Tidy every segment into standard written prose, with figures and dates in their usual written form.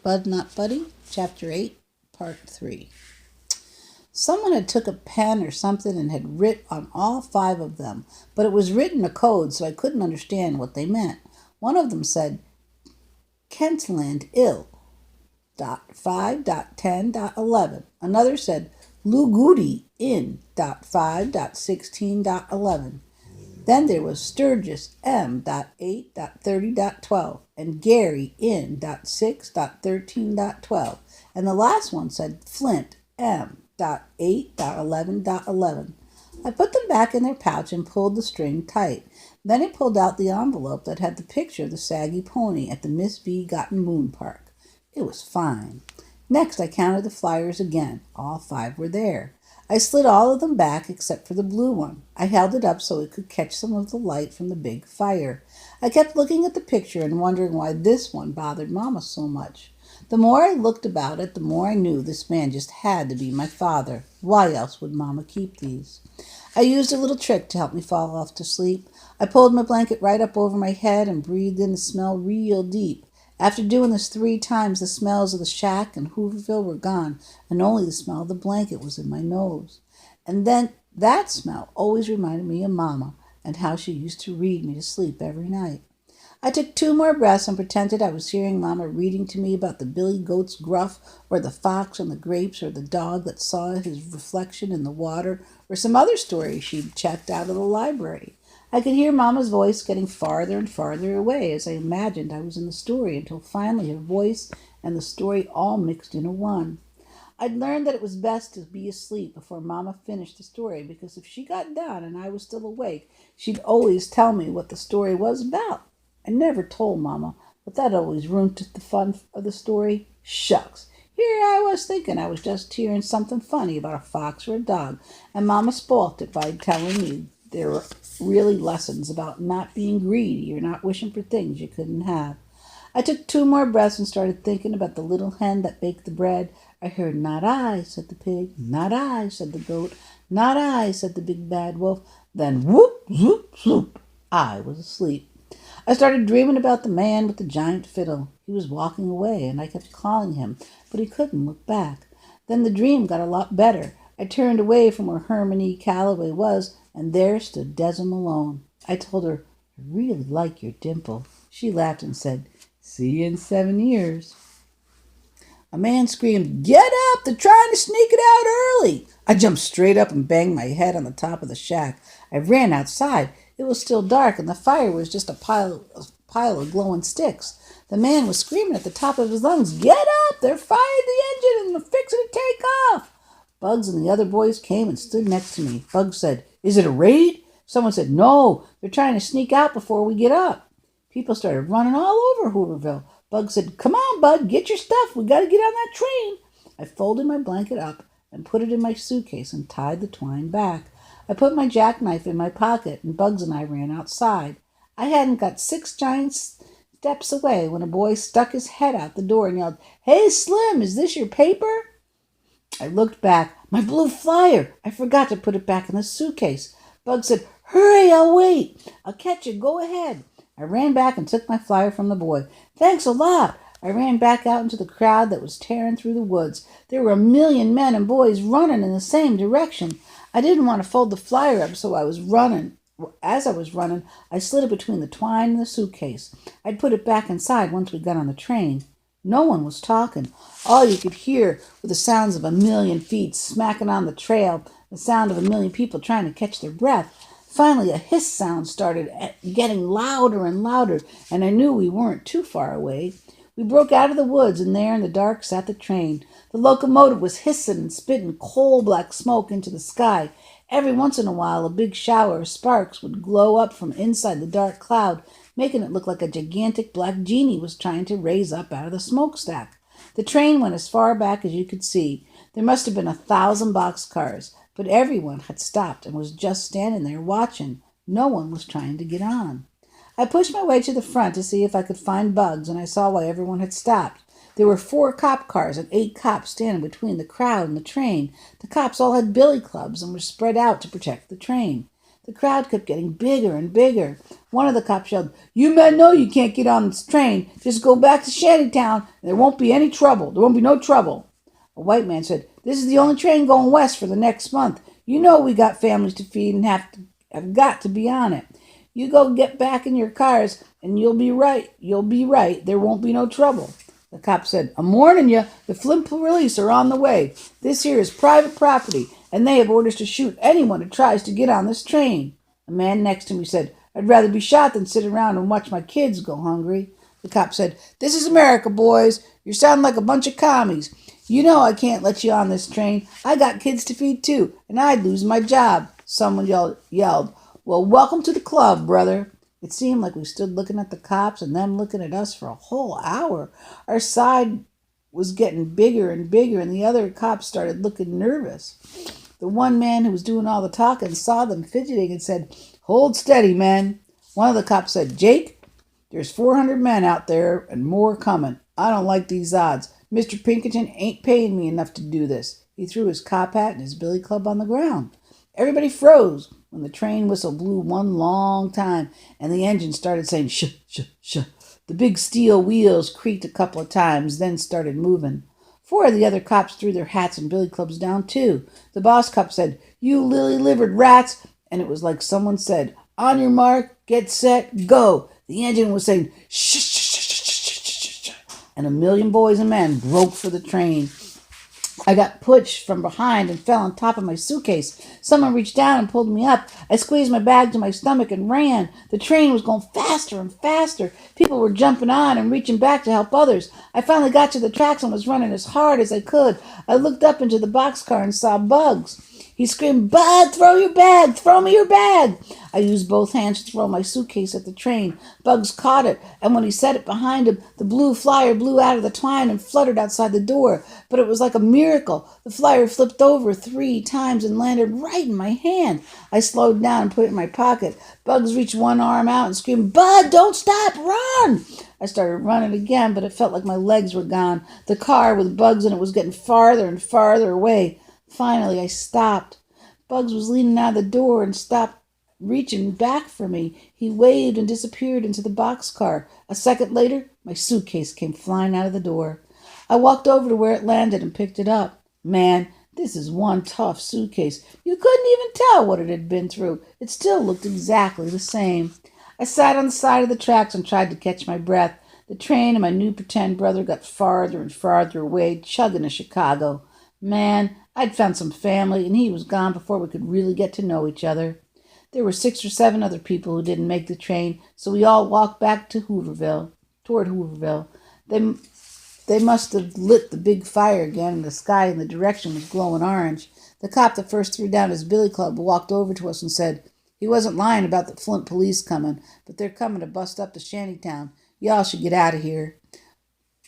Bud Not Buddy, Chapter 8, Part 3. Someone had took a pen or something and had writ on all 5 of them, but it was written a code, so I couldn't understand what they meant. One of them said, Kentland ill, dot 5.10.11. Another said, Lugudi in, dot 5.16.11. Then there was Sturgis M.8.30.12 and Gary in.6.13.12. And the last one said Flint M.8.11.11. I put them back in their pouch and pulled the string tight. Then I pulled out the envelope that had the picture of the saggy pony at the Miss B. Gotten Moon Park. It was fine. Next I counted the flyers again. All 5 were there. I slid all of them back except for the blue one. I held it up so it could catch some of the light from the big fire. I kept looking at the picture and wondering why this one bothered Mama so much. The more I looked about it, the more I knew this man just had to be my father. Why else would Mama keep these? I used a little trick to help me fall off to sleep. I pulled my blanket right up over my head and breathed in the smell real deep. After doing this 3 times, the smells of the shack and Hooverville were gone, and only the smell of the blanket was in my nose. And then that smell always reminded me of Mama and how she used to read me to sleep every night. I took 2 more breaths and pretended I was hearing Mama reading to me about the billy goat's gruff, or the fox on the grapes, or the dog that saw his reflection in the water, or some other story she'd checked out of the library. I could hear Mama's voice getting farther and farther away as I imagined I was in the story, until finally her voice and the story all mixed into one. I'd learned that it was best to be asleep before Mama finished the story, because if she got done and I was still awake, she'd always tell me what the story was about. I never told Mama, but that always ruined the fun of the story. Shucks! Here I was thinking I was just hearing something funny about a fox or a dog, and Mama spoilt it by telling me there were really lessons about not being greedy or not wishing for things you couldn't have. I took 2 more breaths and started thinking about the little hen that baked the bread. I heard, "Not I," said the pig. "Not I," said the goat. "Not I," said the big bad wolf. Then whoop, zoop, zoop. I was asleep. I started dreaming about the man with the giant fiddle. He was walking away, and I kept calling him, but he couldn't look back. Then the dream got a lot better. I turned away from where Herman E. Calloway was, and there stood Deza Malone. I told her, "I really like your dimple." She laughed and said, "See you in 7 years." A man screamed, "Get up! They're trying to sneak it out early!" I jumped straight up and banged my head on the top of the shack. I ran outside. It was still dark, and the fire was just a pile of glowing sticks. The man was screaming at the top of his lungs, "Get up! They're firing the engine and they're fixing to take off!" Bugs and the other boys came and stood next to me. Bugs said, "Is it a raid?" Someone said, "No, they're trying to sneak out before we get up." People started running all over Hooverville. Bugs said, "Come on, Bud, get your stuff. We got to get on that train." I folded my blanket up and put it in my suitcase and tied the twine back. I put my jackknife in my pocket, and Bugs and I ran outside. I hadn't got 6 giant steps away when a boy stuck his head out the door and yelled, "Hey, Slim, is this your paper?" I looked back. My blue flyer! I forgot to put it back in the suitcase. Bugs said, "Hurry, I'll wait. I'll catch you. Go ahead." I ran back and took my flyer from the boy. "Thanks a lot." I ran back out into the crowd that was tearing through the woods. There were a million men and boys running in the same direction. I didn't want to fold the flyer up, so I was running. As I was running, I slid it between the twine and the suitcase. I'd put it back inside once we got on the train. No one was talking. All you could hear were the sounds of a million feet smacking on the trail, the sound of a million people trying to catch their breath. Finally, a hiss sound started getting louder and louder, and I knew we weren't too far away. We broke out of the woods, and there in the dark sat the train. The locomotive was hissing and spitting coal-black smoke into the sky. Every once in a while, a big shower of sparks would glow up from inside the dark cloud, making it look like a gigantic black genie was trying to raise up out of the smokestack. The train went as far back as you could see. There must have been 1,000 boxcars, but everyone had stopped and was just standing there watching. No one was trying to get on. I pushed my way to the front to see if I could find Bugs, and I saw why everyone had stopped. There were 4 cop cars and 8 cops standing between the crowd and the train. The cops all had billy clubs and were spread out to protect the train. The crowd kept getting bigger and bigger. One of the cops yelled, "You men know you can't get on this train. Just go back to Shantytown and there won't be any trouble. There won't be no trouble." A white man said, "This is the only train going west for the next month. You know we got families to feed and have got to be on it. You go get back in your cars and you'll be right. You'll be right. There won't be no trouble." The cop said, "I'm warning you, the Flint police are on the way. This here is private property, and they have orders to shoot anyone who tries to get on this train." A man next to me said, "I'd rather be shot than sit around and watch my kids go hungry." The cop said, "This is America, boys. You sound like a bunch of commies. You know I can't let you on this train. I got kids to feed too, and I'd lose my job." Someone yelled, "Well, welcome to the club, brother." It seemed like we stood looking at the cops and them looking at us for a whole hour. Our side was getting bigger and bigger, and the other cops started looking nervous. The one man who was doing all the talking saw them fidgeting and said, "Hold steady, men." One of the cops said, "Jake, there's 400 men out there and more coming. I don't like these odds. Mr. Pinkerton ain't paying me enough to do this." He threw his cop hat and his billy club on the ground. Everybody froze when the train whistle blew one long time and the engine started saying "shh, shh, shh." The big steel wheels creaked a couple of times, then started moving. 4 of the other cops threw their hats and billy clubs down too. The boss cop said, "You lily-livered rats," and it was like someone said, "On your mark, get set, go." The engine was saying "shh, shh, shh, shh, shh, shh, shh," and a million boys and men broke for the train. I got pushed from behind and fell on top of my suitcase. Someone reached down and pulled me up. I squeezed my bag to my stomach and ran. The train was going faster and faster. People were jumping on and reaching back to help others. I finally got to the tracks and was running as hard as I could. I looked up into the boxcar and saw Bugs. He screamed, "Bud, throw your bag! Throw me your bag!" I used both hands to throw my suitcase at the train. Bugs caught it, and when he set it behind him, the blue flyer blew out of the twine and fluttered outside the door. But it was like a miracle. The flyer flipped over 3 times and landed right in my hand. I slowed down and put it in my pocket. Bugs reached one arm out and screamed, "Bud, don't stop! Run!" I started running again, but it felt like my legs were gone. The car with Bugs in it was getting farther and farther away. Finally, I stopped. Bugs was leaning out of the door and stopped reaching back for me. He waved and disappeared into the boxcar. A second later, my suitcase came flying out of the door. I walked over to where it landed and picked it up. Man, this is one tough suitcase. You couldn't even tell what it had been through. It still looked exactly the same. I sat on the side of the tracks and tried to catch my breath. The train and my new pretend brother got farther and farther away, chugging to Chicago. Man, I'd found some family, and he was gone before we could really get to know each other. There were 6 or 7 other people who didn't make the train, so we all walked back to toward Hooverville. They must have lit the big fire again, and the sky in the direction was glowing orange. The cop that first threw down his billy club walked over to us and said, "He wasn't lying about the Flint police coming, but they're coming to bust up to Shantytown. Y'all should get out of here."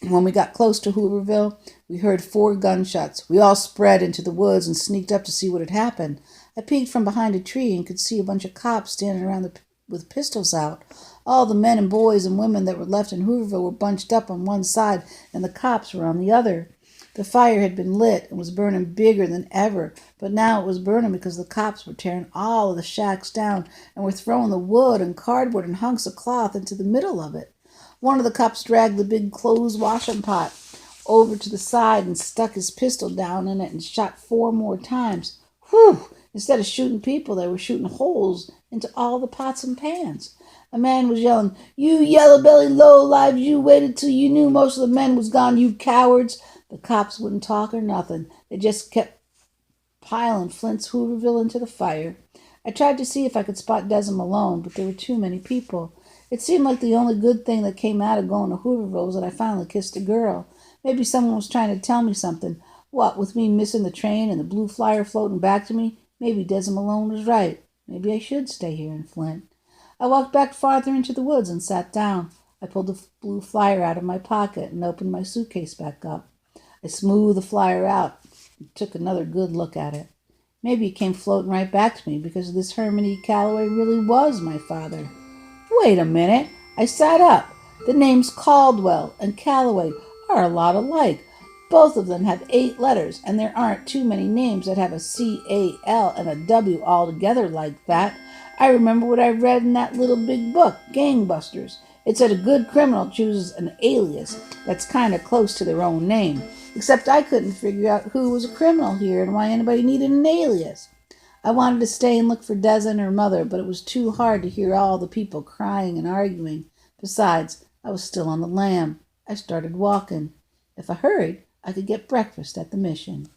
When we got close to Hooverville, we heard 4 gunshots. We all spread into the woods and sneaked up to see what had happened. I peeked from behind a tree and could see a bunch of cops standing around with pistols out. All the men and boys and women that were left in Hooverville were bunched up on one side, and the cops were on the other. The fire had been lit and was burning bigger than ever, but now it was burning because the cops were tearing all of the shacks down and were throwing the wood and cardboard and hunks of cloth into the middle of it. One of the cops dragged the big clothes washing pot over to the side and stuck his pistol down in it and shot 4 more times. Whew! Instead of shooting people, they were shooting holes into all the pots and pans. A man was yelling, "You yellow-bellied lowlives, you waited till you knew most of the men was gone, you cowards." The cops wouldn't talk or nothing. They just kept piling Flint's Hooverville into the fire. I tried to see if I could spot Desmond Malone, but there were too many people. It seemed like the only good thing that came out of going to Hooverville was that I finally kissed a girl. Maybe someone was trying to tell me something. What, with me missing the train and the blue flyer floating back to me? Maybe Desmond Malone was right. Maybe I should stay here in Flint. I walked back farther into the woods and sat down. I pulled the blue flyer out of my pocket and opened my suitcase back up. I smoothed the flyer out and took another good look at it. Maybe it came floating right back to me because this Herman E. Calloway really was my father. Wait a minute. I sat up. The names Caldwell and Calloway are a lot alike. Both of them have 8 letters, and there aren't too many names that have a C-A-L and a W all together like that. I remember what I read in that little big book, Gangbusters. It said a good criminal chooses an alias that's kind of close to their own name. Except I couldn't figure out who was a criminal here and why anybody needed an alias. I wanted to stay and look for Deza and her mother, but it was too hard to hear all the people crying and arguing. Besides, I was still on the lam. I started walking. If I hurried, I could get breakfast at the mission.